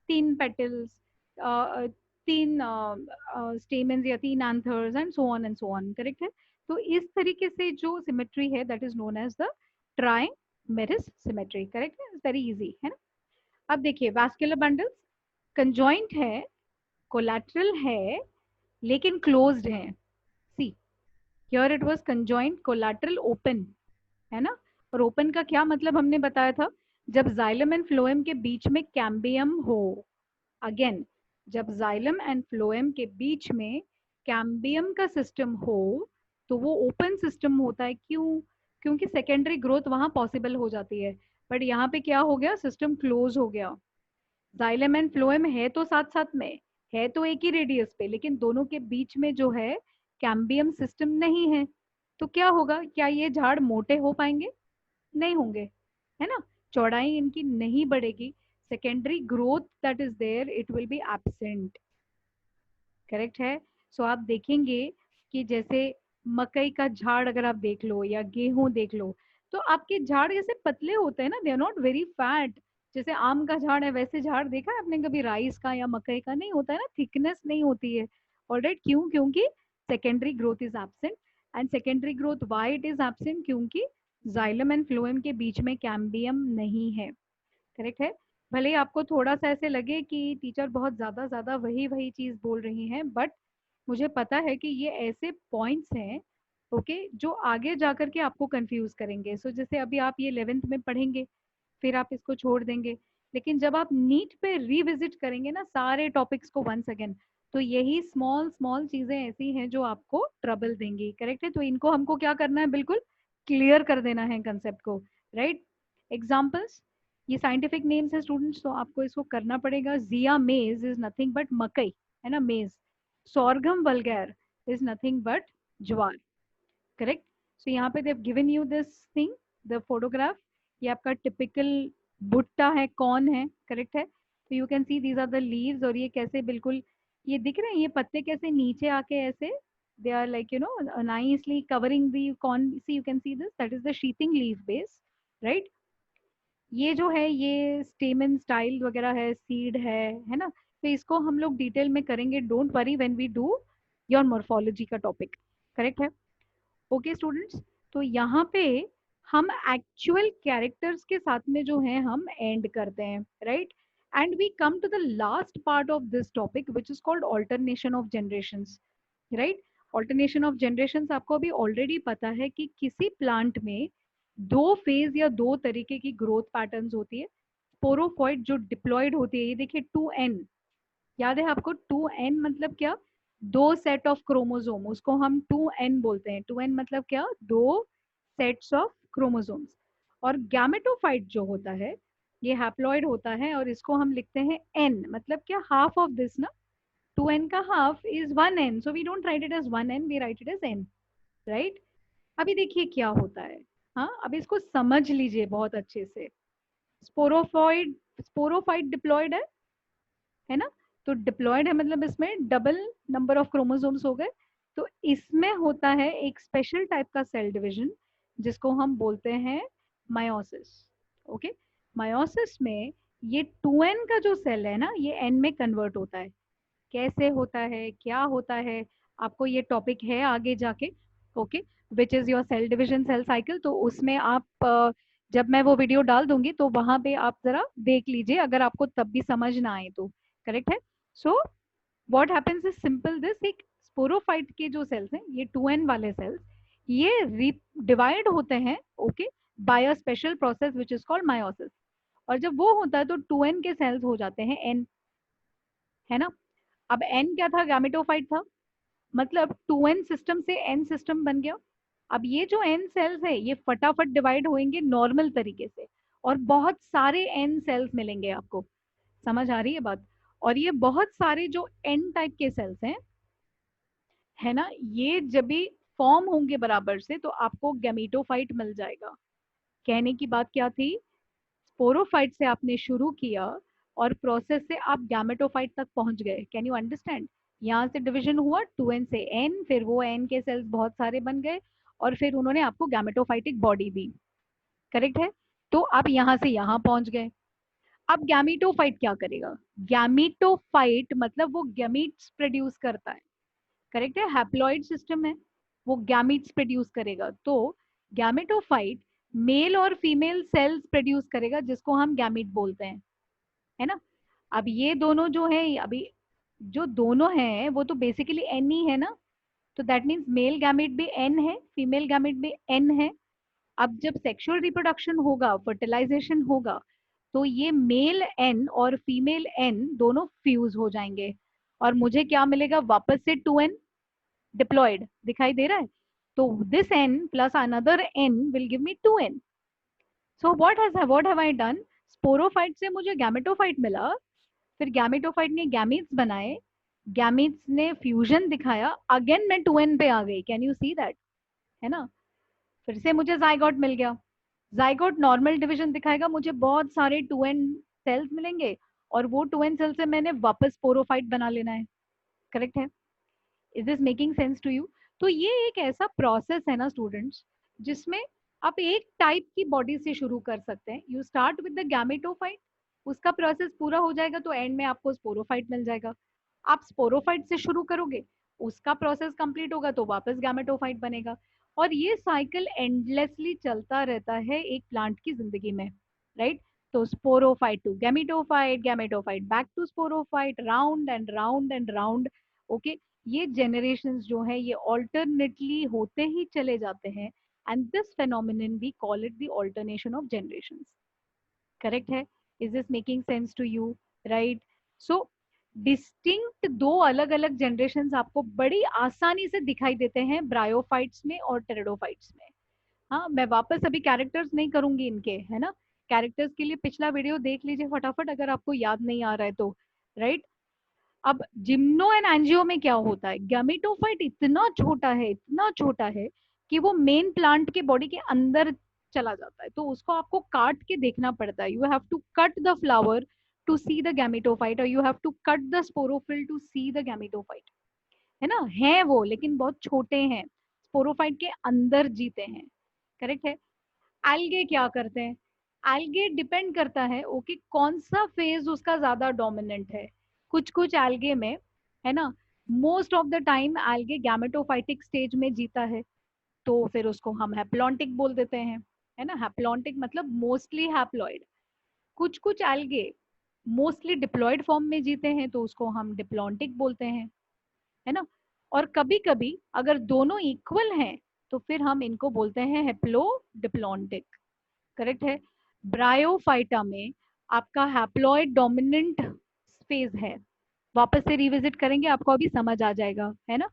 3 पेटल्स, तीन स्टेमेंस या 3 anthers, and so on and so on, correct है। तो इस तरीके से जो सिमेट्री है that is known as the trimerous symmetry, correct है, वेरी इजी है ना। अब देखिए वास्कुलर बंडल्स कंजॉइंट है, कोलैटरल है, लेकिन क्लोज्ड है। See, here it was conjoint collateral open, है ना। और ओपन का क्या मतलब हमने बताया था, जब जाइलम एंड फ्लोएम के बीच में कैम्बियम हो, अगेन, जब जाइलम एंड फ्लोएम के बीच में कैम्बियम का सिस्टम हो तो वो ओपन सिस्टम होता है, क्यों, क्योंकि सेकेंडरी ग्रोथ वहां पॉसिबल हो जाती है। बट यहाँ पे क्या हो गया, सिस्टम क्लोज हो गया। जाइलम एंड फ्लोएम है तो साथ साथ में, है तो एक ही रेडियस पे, लेकिन दोनों के बीच में जो है कैम्बियम सिस्टम नहीं है। तो क्या होगा, क्या ये झाड़ मोटे हो पाएंगे, नहीं होंगे, है ना, चौड़ाई इनकी नहीं बढ़ेगी, secondary growth that is there it will be absent, correct है। सो आप देखेंगे कि जैसे मकई का झाड़ अगर आप देख लो या गेहूं देख लो, तो आपके झाड़ जैसे पतले होते हैं ना, they are not very fat. जैसे आम का झाड़ है वैसे झाड़ देखा है आपने कभी, राइस का या मकई का नहीं होता है ना, थिकनेस नहीं होती है। ऑलराइट, क्यों, क्योंकि secondary growth is absent. And secondary growth why it is absent, क्योंकि जाइलम एंड फ्लोएम के बीच में कैम्बियम नहीं है, करेक्ट है। भले ही आपको थोड़ा सा ऐसे लगे कि टीचर बहुत ज्यादा ज्यादा वही वही चीज बोल रही हैं, बट मुझे पता है कि ये ऐसे पॉइंट्स हैं, ओके, जो आगे जाकर के आपको कंफ्यूज करेंगे। सो जैसे अभी आप ये 11th में पढ़ेंगे, फिर आप इसको छोड़ देंगे, लेकिन जब आप नीट पे रिविजिट करेंगे ना सारे टॉपिक्स को वंस अगेन, तो यही स्मॉल स्मॉल चीजें ऐसी हैं जो आपको ट्रबल देंगी, करेक्ट है। तो इनको हमको क्या करना है, बिल्कुल क्लियर कर देना है कंसेप्ट को, राइट। एग्जाम्पल्स, ये साइंटिफिक नेम्स है स्टूडेंट्स, तो आपको इसको करना पड़ेगा। जिया मेज इज नथिंग बट मकई, है ना, मेज। sorghum vulgare is nothing but ज्वार, करेक्ट। सो यहाँ पे they've given you this thing, the photograph, ये आपका टिपिकल भुट्टा है, कौन है, करेक्ट है। तो you can see these are the leaves, और ये कैसे बिल्कुल, ये दिख रहे हैं ये पत्ते कैसे नीचे आके ऐसे, they are like you know nicely covering the corn, see you can see this, that is the sheathing leaf base, right. ये जो है ये स्टेमन स्टाइल वगैरह है, सीड है ना। तो इसको हम लोग डिटेल में करेंगे, don't worry, when we do your morphology का टॉपिक, करेक्ट है। ओके स्टूडेंट्स, तो यहाँ पे हम एक्चुअल कैरेक्टर्स के साथ में जो है हम एंड करते हैं, right. And we come to the last part of this topic which is called alternation of generations, right. Alternation of generations आपको अभी ऑलरेडी पता है कि किसी प्लांट में दो फेज या दो तरीके की ग्रोथ पैटर्न्स होती है। स्पोरोफॉइट जो डिप्लॉयड होती है, ये देखिए 2n, याद है आपको 2n मतलब क्या, दो सेट ऑफ क्रोमोसोम, उसको हम 2n बोलते हैं। 2n मतलब क्या, दो सेट्स ऑफ क्रोमोसोम्स। और गैमेटोफाइट जो होता है ये हैप्लॉइड होता है, और इसको हम लिखते हैं n, मतलब क्या, हाफ ऑफ दिस ना, 2n का half is 1n, so we don't write it as 1n, we write it as n, right. अभी देखिए क्या होता है, हाँ अब इसको समझ लीजिए बहुत अच्छे से। स्पोरोफॉइड स्पोरोफाइट डिप्लॉयड है ना, तो डिप्लॉयड है मतलब इसमें डबल नंबर ऑफ क्रोमोसोम्स हो गए। तो इसमें होता है एक स्पेशल टाइप का सेल डिवीजन जिसको हम बोलते हैं मायोसिस। ओके, मायोसिस में ये 2n का जो सेल है ना, ये n में कन्वर्ट होता है। कैसे होता है, क्या होता है, आपको ये टॉपिक है आगे जाके। Okay, which is your cell division cell cycle, तो उसमें आप जब मैं वो वीडियो डाल दूंगी तो वहां पे आप जरा देख लीजिए, अगर आपको तब भी समझ ना आए तो। करेक्ट है। So what happens is simple this, एक स्पोरोफाइट के जो सेल्स हैं, ये 2n वाले सेल्स, ये डिवाइड होते हैं, okay, by a special process which is called meiosis. और जब वो होता है तो 2n के सेल्स हो जाते हैं n, है ना। अब n क्या था, गैमेटोफाइट था, मतलब 2n सिस्टम से n सिस्टम बन गया। अब ये जो n सेल्स है ये फटाफट डिवाइड होंगे नॉर्मल तरीके से, और बहुत सारे n सेल्स मिलेंगे आपको। समझ आ रही है बात। और ये बहुत सारे जो n टाइप के सेल्स हैं, है ना, ये जब भी फॉर्म होंगे बराबर से तो आपको गैमेटोफाइट मिल जाएगा। कहने की बात क्या थी, स्पोरोफाइट से आपने शुरू किया और प्रोसेस से आप गैमेटोफाइट तक पहुंच गए। Can you understand. यहाँ से डिवीजन हुआ 2n से n, फिर वो n के सेल्स बहुत सारे बन गए और फिर उन्होंने आपको गैमेटोफाइटिक बॉडी दी। करेक्ट है। तो आप यहाँ से यहाँ पहुंच गए। अब गैमेटोफाइट क्या करेगा, गैमेटोफाइट मतलब वो गैमीट्स प्रोड्यूस करता है। करेक्ट है, हैप्लॉइड सिस्टम है, वो गैमीट्स प्रोड्यूस करेगा। तो गैमेटोफाइट मेल और फीमेल सेल्स प्रोड्यूस करेगा जिसको हम गैमीट बोलते हैं, है ना। अब ये दोनों जो है, अभी जो दोनों हैं वो तो बेसिकली एन ही है ना, तो दैट मीन्स मेल गैमेट भी एन है, फीमेल गैमेट भी एन है। अब जब सेक्सुअल रिप्रोडक्शन होगा, फर्टिलाइजेशन होगा, तो ये मेल एन और फीमेल एन दोनों फ्यूज हो जाएंगे और मुझे क्या मिलेगा, वापस से 2n डिप्लॉयड दिखाई दे रहा है। तो this n plus another n will give me 2n। So what have I done, sporophyte से मुझे गैमेटोफाइट मिला, फिर गैमेटोफाइट ने गैमीट्स बनाए, गैमीट्स ने फ्यूजन दिखाया, अगेन मैं 2n पे आ गई। कैन यू सी दैट, है ना। फिर से मुझे जाइगोट मिल गया, जाइगोट नॉर्मल डिवीजन दिखाएगा, मुझे बहुत सारे 2n सेल्स मिलेंगे और वो 2n सेल से मैंने वापस स्पोरोफाइट बना लेना है। करेक्ट है। Is this making sense to you. तो ये एक ऐसा प्रोसेस है ना स्टूडेंट्स, जिसमें आप एक टाइप की बॉडी से शुरू कर सकते हैं। You start with the gametophyte, उसका प्रोसेस पूरा हो जाएगा तो एंड में आपको स्पोरोफाइट मिल जाएगा। आप स्पोरोफाइट से शुरू करोगे, उसका प्रोसेस कंप्लीट होगा तो वापस गैमेटोफाइट बनेगा। और ये साइकिल एंडलेसली चलता रहता है एक प्लांट की जिंदगी में, राइट। तो sporophyte to gametophyte, gametophyte back to sporophyte, round and round and round. Okay, ये जनरेशंस जो है ये ऑल्टरनेटली होते ही चले जाते हैं, and this phenomenon we call it the alternation of generations. Correct है। Is this making sense to you, right. So distinct दो अलग अलग जनरेशंस आपको बड़ी आसानी से दिखाई देते हैं ब्रायोफाइट्स में और टेरिडोफाइट्स में। हाँ, मैं वापस अभी कैरेक्टर्स नहीं करूंगी इनके, है ना। कैरेक्टर्स के लिए पिछला वीडियो देख लीजिए फटाफट अगर आपको याद नहीं आ रहा है तो, राइट। अब जिम्नो एंड एंजियो में क्या होता है, गैमेटोफाइट इतना छोटा है, इतना छोटा है कि वो मेन प्लांट के बॉडी के अंदर चला जाता है, तो उसको आपको काट के देखना पड़ता है। You have to cut the flower to see the gametophyte, और you have to cut the sporophyll to see the gametophyte, है ना। है वो, लेकिन बहुत छोटे हैं, स्पोरोफाइट के अंदर जीते हैं। करेक्ट है। एल्गे क्या करते हैं, एल्गे डिपेंड करता है, ओके, कौन सा फेज उसका ज्यादा डोमिनेंट है। कुछ कुछ एल्गे में, है ना, most of the time algae gametophytic stage में जीता है, तो फिर उसको हम हैप्लॉन्टिक बोल देते हैं, है ना। हैप्लॉन्टिक मतलब मोस्टली हैप्लॉइड। कुछ कुछ एल्गे मोस्टली डिप्लॉयड फॉर्म में जीते हैं तो उसको हम डिप्लॉन्टिक बोलते हैं, है ना। और कभी कभी अगर दोनों इक्वल हैं तो फिर हम इनको बोलते हैं हेप्लो डिप्लॉन्टिक। करेक्ट है। ब्रायोफाइटा में आपका हैप्लॉइड डोमिनेंट फेज है, वापस से रिविजिट करेंगे आपको अभी समझ आ जाएगा, है ना।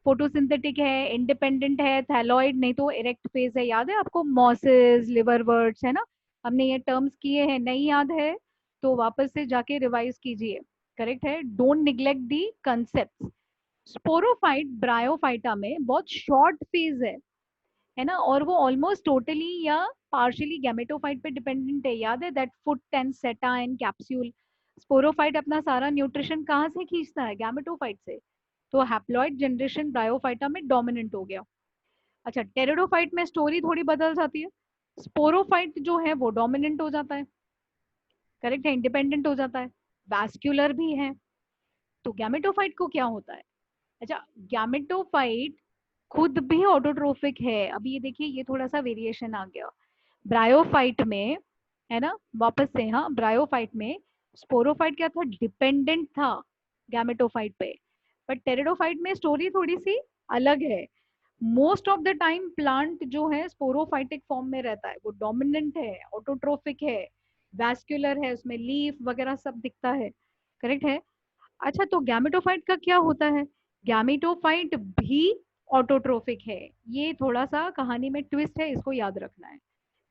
फोटोसिंथेटिक है, इंडिपेंडेंट है, थैलॉइड नहीं तो इरेक्ट फेज है। याद है आपको मॉसेस, लिवरवर्ट्स, है ना, हमने ये टर्म्स किए हैं, नहीं याद है तो वापस से जाके रिवाइज कीजिए। करेक्ट है, don't neglect the concept. Sporophyte bryophyta में बहुत शॉर्ट फेज है, है ना, और वो ऑलमोस्ट टोटली या पार्शियली गैमेटोफाइट पे डिपेंडेंट है। याद है दैट फुट एंड सेटा एंड कैप्सूल। स्पोरोफाइट अपना सारा न्यूट्रिशन कहाँ से खींचता है? गैमेटोफाइट से। तो हैप्लॉइड जनरेशन ब्रायोफाइटा में डोमिनेंट हो गया। अच्छा, टेरिडोफाइट में स्टोरी थोड़ी बदल जाती है। स्पोरोफाइट जो है वो डोमिनेंट हो जाता है, करेक्ट है, इंडिपेंडेंट हो जाता है, वैस्क्यूलर भी है। तो गैमेटोफाइट को क्या होता है? अच्छा, गैमेटोफाइट खुद भी ऑटोट्रोफिक है। अभी ये देखिए, ये थोड़ा सा वेरिएशन आ गया। ब्रायोफाइट में, है ना, वापस से, हाँ, ब्रायोफाइट में स्पोरोफाइट क्या था? डिपेंडेंट था गैमेटोफाइट पे। बट टेरिडोफाइट में स्टोरी थोड़ी सी अलग है। Most of the time plant जो है स्पोरोफाइटिक फॉर्म में रहता है, वो डोमिनेंट है, ऑटोट्रोफिक है, वैस्क्यूलर है, उसमें लीफ वगैरह सब दिखता है, करेक्ट है। अच्छा, तो गैमेटोफाइट का क्या होता है? गैमेटोफाइट भी ऑटोट्रोफिक है। ये थोड़ा सा कहानी में ट्विस्ट है, इसको याद रखना है,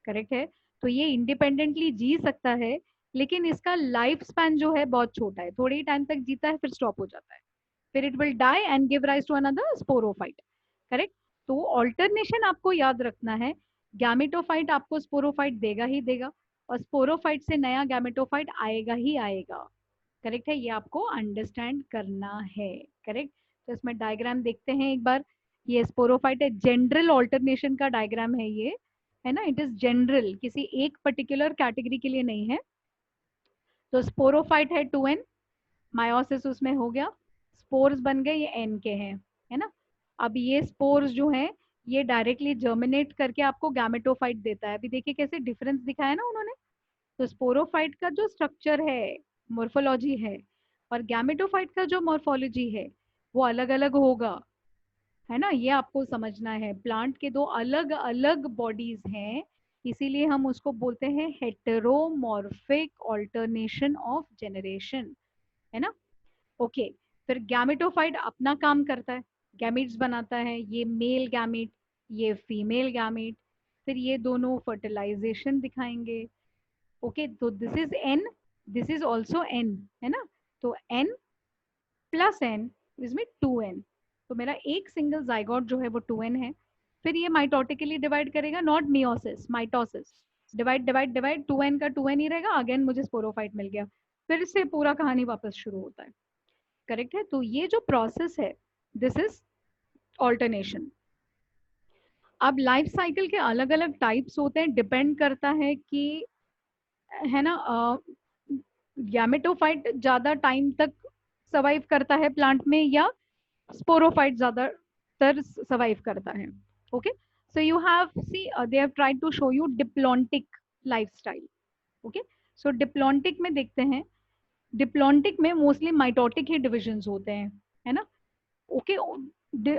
करेक्ट है। तो ये इंडिपेंडेंटली जी सकता है, लेकिन इसका लाइफ स्पैन जो है बहुत छोटा है, थोड़े ही टाइम तक जीता है, फिर स्टॉप हो जाता है, फिर it will die and give rise to another sporophyte, correct. तो ऑल्टरनेशन आपको याद रखना है, गैमेटोफाइट आपको स्पोरोफाइट देगा ही देगा, और स्पोरोफाइट से नया गैमेटोफाइट आएगा ही आएगा, करेक्ट है। ये आपको अंडरस्टैंड करना है, करेक्ट। तो इसमें डायग्राम देखते हैं एक बार। ये स्पोरोफाइट है, जनरल ऑल्टरनेशन का डायग्राम है ये, है ना, इट इज जनरल, किसी एक पर्टिकुलर कैटेगरी के लिए नहीं है। तो स्पोरोफाइट है 2n, मायोसिस उसमें हो गया, स्पोर्स बन गए, ये एन के हैं, है ना। अब ये स्पोर्स जो है, ये डायरेक्टली जर्मिनेट करके आपको गैमेटोफाइट देता है। अभी देखिए कैसे डिफरेंस दिखाया ना उन्होंने। तो स्पोरोफाइट का जो स्ट्रक्चर है, मोर्फोलॉजी है, और गैमेटोफाइट का जो मोर्फोलॉजी है, वो अलग अलग होगा, है ना। ये आपको समझना है, प्लांट के दो अलग अलग बॉडीज हैं, इसीलिए हम उसको बोलते हैं हेटेरोमॉर्फिक ऑल्टरनेशन ऑफ जेनरेशन, है ना। ओके, फिर गैमेटोफाइट अपना काम करता है, गैमीट्स बनाता है, ये मेल गैमीट, ये फीमेल गैमीट, फिर ये दोनों फर्टिलाइजेशन दिखाएंगे। ओके, तो this is an, this is also an, है ना। तो एन प्लस एन, इसमें 2n। तो मेरा एक सिंगल जाइगोट जो है वो 2n है। फिर ये माइटोटिकली डिवाइड करेगा, not meiosis, mitosis. Divide divide divide, 2n का 2n ही रहेगा, अगेन मुझे स्पोरोफाइट मिल गया, फिर से पूरा कहानी वापस शुरू होता है, करेक्ट है। तो ये जो प्रोसेस है, दिस इज ऑल्टरनेशन। अब लाइफ साइकिल के अलग अलग टाइप्स होते हैं, डिपेंड करता है कि, है ना, गैमेटोफाइट ज्यादा टाइम तक सर्वाइव करता है प्लांट में, या स्पोरोफाइट ज्यादातर सर्वाइव करता है। Okay, so you have see they have tried to show you diplontic lifestyle. Okay, so diplontic में देखते हैं, डिप्लॉन्टिक में मोस्टली माइटोटिक ही डिविजन्स होते हैं, है ना। ओके,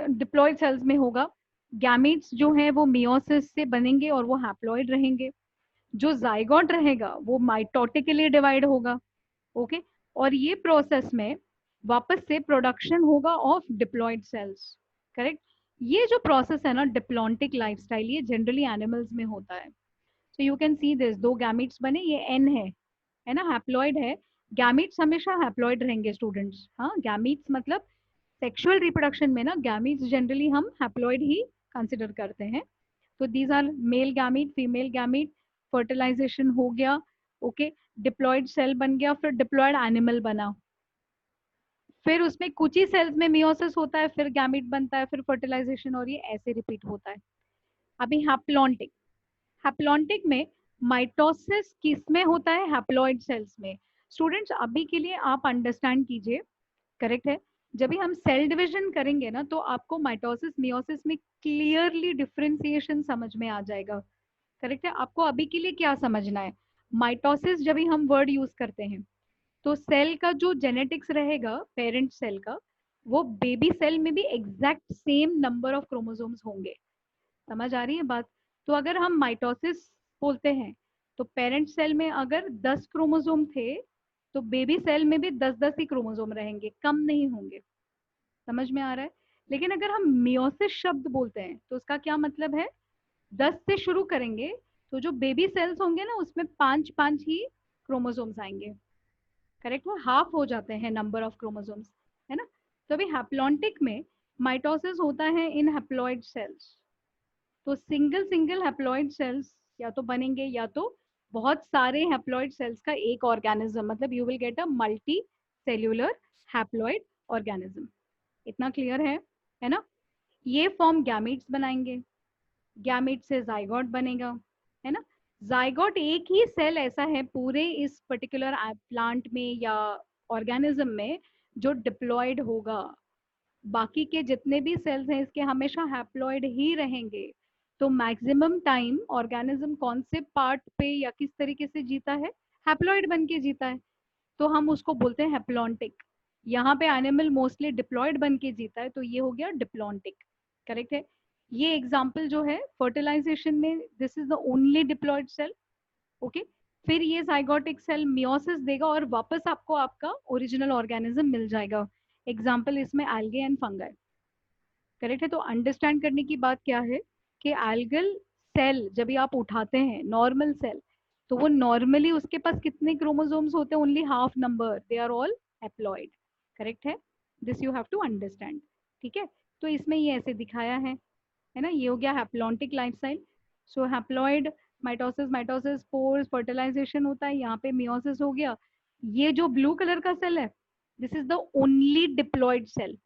डिप्लॉयड सेल्स में होगा, गैमीट्स जो है वो मियोसिस से बनेंगे और वो हैप्लॉइड रहेंगे, जो जाइगोट रहेगा वो माइटोटिकली डिवाइड होगा। ओके, और ये प्रोसेस में वापस से प्रोडक्शन होगा ऑफ डिप्लॉयड सेल्स, करेक्ट। ये जो प्रोसेस है ना डिप्लॉन्टिक लाइफस्टाइल, ये जनरली एनिमल्स में होता है। So you can see this, दो गैमीट्स बने, ये एन है ना, हैप्लॉइड है। गैमीट्स हमेशा हैप्लॉइड रहेंगे स्टूडेंट्स, हाँ, गैमीट्स मतलब सेक्सुअल रिप्रोडक्शन में ना गैमीट्स जनरली हम हैप्लॉइड ही कंसिडर करते हैं। तो these are male gamete, female gamete, fertilisation हो गया, ओके, डिप्लॉयड सेल बन गया, फिर डिप्लॉयड एनिमल बना, फिर उसमें कुछ ही सेल्स में मियोसिस होता है, फिर गैमीट बनता है, फिर फर्टिलाइजेशन, और ये ऐसे रिपीट होता है। अभी हैप्लॉन्टिक, हैप्लॉन्टिक में माइटोसिस किस में होता है? हैप्लॉइड सेल्स में। स्टूडेंट्स अभी के लिए आप अंडरस्टैंड कीजिए, करेक्ट है। जब भी हम सेल डिवीजन करेंगे ना, तो आपको माइटोसिस मियोसिस में क्लियरली डिफरेंशिएशन समझ में आ जाएगा, करेक्ट है। आपको अभी के लिए क्या समझना है? माइटोसिस जब भी हम वर्ड यूज करते हैं, तो सेल का जो जेनेटिक्स रहेगा पेरेंट सेल का, वो बेबी सेल में भी exact same number of chromosomes होंगे। समझ आ रही है बात? तो अगर हम माइटोसिस बोलते हैं, तो पेरेंट सेल में अगर 10 क्रोमोसोम थे, तो बेबी सेल में भी 10-10 ही क्रोमोसोम रहेंगे, कम नहीं होंगे। समझ में आ रहा है? लेकिन अगर हम मियोसिस शब्द बोलते हैं, तो उसका क्या मतलब है? 10 से शुरू करेंगे, तो जो बेबी सेल्स होंगे ना, उसमें 5-5 ही क्रोमोसोम्स आएंगे, करेक्ट है, हाफ हो जाते हैं नंबर ऑफ क्रोमोसोम्स, है ना। तो अभी हैप्लॉन्टिक में माइटोसिस होता है इन हैप्लॉइड सेल्स, तो सिंगल सिंगल हैप्लॉइड सेल्स या तो बनेंगे या तो बहुत सारे हैप्लॉइड सेल्स का एक ऑर्गेनिज्म, मतलब you will get a multi cellular haploid organism. इतना क्लियर है ना? ये फॉर्म गैमीट्स बनाएंगे, गैमीट से जाइगोट बनेगा, है ना? जाइगोट एक ही सेल ऐसा है पूरे इस पर्टिकुलर प्लांट में या ऑर्गेनिज्म में जो डिप्लॉयड होगा। बाकी के जितने भी सेल्स हैं इसके हमेशा हैप्लॉइड ही रहेंगे। तो मैक्सिमम टाइम ऑर्गेनिज्म कौन से पार्ट पे या किस तरीके से जीता है? हैप्लॉइड बन के जीता है, तो हम उसको बोलते हैं हैप्लॉन्टिक। यहाँ पे एनिमल मोस्टली डिप्लॉयड बन के जीता है, तो ये हो गया डिप्लॉन्टिक। करेक्ट है? ये एग्जाम्पल जो है फर्टिलाइजेशन में, this is the only diploid cell. Okay, फिर ये जाइगोटिक सेल मियोसिस देगा और वापस आपको आपका ओरिजिनल ऑर्गेनिज्म मिल जाएगा। एग्जाम्पल इसमें एल्गे एंड फंगाई। करेक्ट है? तो अंडरस्टैंड करने की बात क्या है कि एल्गल सेल जब भी आप उठाते हैं नॉर्मल सेल, तो वो नॉर्मली उसके पास कितने क्रोमोसोम्स होते हैं? Only half number, they are all haploid. Correct है? This you have to understand. ठीक है? तो इसमें ये ऐसे दिखाया है ना? ये हो गया haplontic life style. So haploid, mitosis, mitosis, pores, fertilisation होता है, यहाँ पे मियोसिस हो गया। ये जो ब्लू कलर का सेल है, this is the only diploid cell.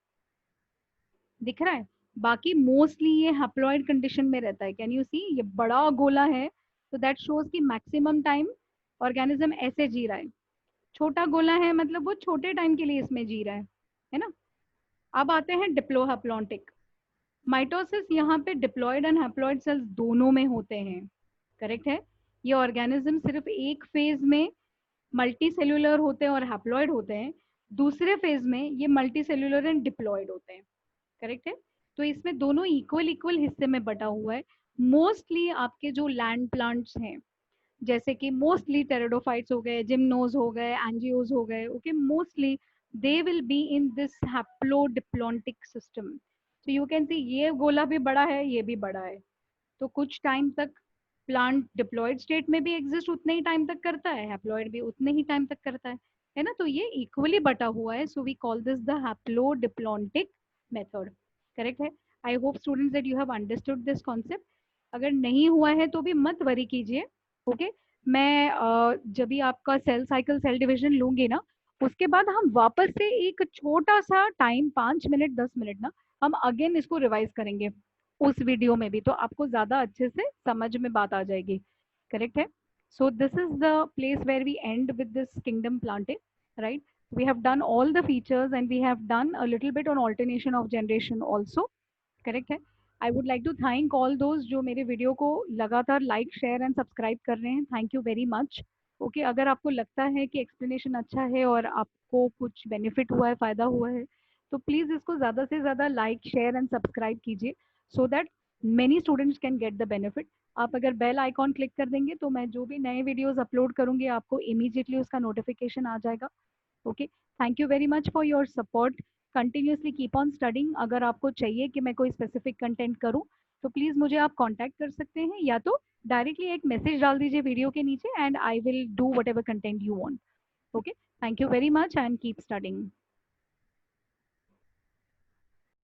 दिख रहा है? बाकी मोस्टली ये हैप्लॉइड कंडीशन में रहता है। Can you see? ये बड़ा गोला है, तो दैट शोज कि मैक्सिमम टाइम ऑर्गेनिज्म ऐसे जी रहा है। छोटा गोला है मतलब वो छोटे टाइम के लिए इसमें जी रहा है ना? अब आते हैं डिप्लोहैप्लॉन्टिक। माइटोसिस यहाँ पे डिप्लॉयड एंड हैप्लॉइड सेल्स दोनों में होते हैं। करेक्ट है? ये ऑर्गेनिज्म सिर्फ एक फेज में मल्टी सेल्यूलर होते हैं और हैप्लॉइड होते हैं, दूसरे फेज में ये मल्टी सेल्यूलर एंड डिप्लॉयड होते हैं। करेक्ट है? तो इसमें दोनों इक्वल इक्वल हिस्से में बटा हुआ है। मोस्टली आपके जो लैंड प्लांट्स हैं, जैसे कि मोस्टली टेरिडोफाइट्स हो गए, जिम्नोज हो गए, एंजियोज हो गए, okay, mostly they will be in this haplodiplontic system. तो यू कैन सी ये गोला भी बड़ा है, ये भी बड़ा है। तो कुछ टाइम तक प्लांट डिप्लॉयड स्टेट में भी एग्जिस्ट उतने ही टाइम तक करता है, हैप्लॉयड भी उतने ही टाइम तक करता है ना? तो ये इक्वली बटा हुआ है, so we call this the haplodiplontic method. Correct है? I hope students that you have understood this concept. अगर नहीं हुआ है तो भी मत वरी कीजिए। ओके, मैं जब भी आपका सेल साइकिल, सेल डिविजन लूंगी ना, उसके बाद हम वापस से एक छोटा सा टाइम, 5 मिनट 10 मिनट ना, हम अगेन इसको रिवाइज करेंगे उस वीडियो में भी, तो आपको ज्यादा अच्छे से समझ में बात आ जाएगी। करेक्ट है? So this is the place where we end with this kingdom planting, right? We have done all the features and we have done a little bit on alternation of generation also. Correct है? I would like to thank all those जो मेरे video को लगातार like, share and subscribe कर रहे हैं। Thank you very much. Okay, अगर आपको लगता है कि एक्सप्लेनेशन अच्छा है और आपको कुछ बेनिफिट हुआ है, फ़ायदा हुआ है, तो प्लीज़ इसको ज़्यादा से ज़्यादा लाइक, शेयर एंड सब्सक्राइब कीजिए, so that many students can get the benefit. आप अगर बेल आइकॉन क्लिक कर देंगे तो मैं जो भी नए वीडियोज़ अपलोड करूँगी आपको इमीजिएटली उसका नोटिफिकेशन आ जाएगा। Okay, thank you very much for your support. Continuously keep on studying. अगर आपको चाहिए कि मैं कोई स्पेसिफिक कंटेंट करूं, तो प्लीज़ मुझे आप कांटेक्ट कर सकते हैं, या तो डायरेक्टली एक मैसेज डाल दीजिए वीडियो के नीचे and I will do what ever content you want. Okay, thank you very much and keep studying.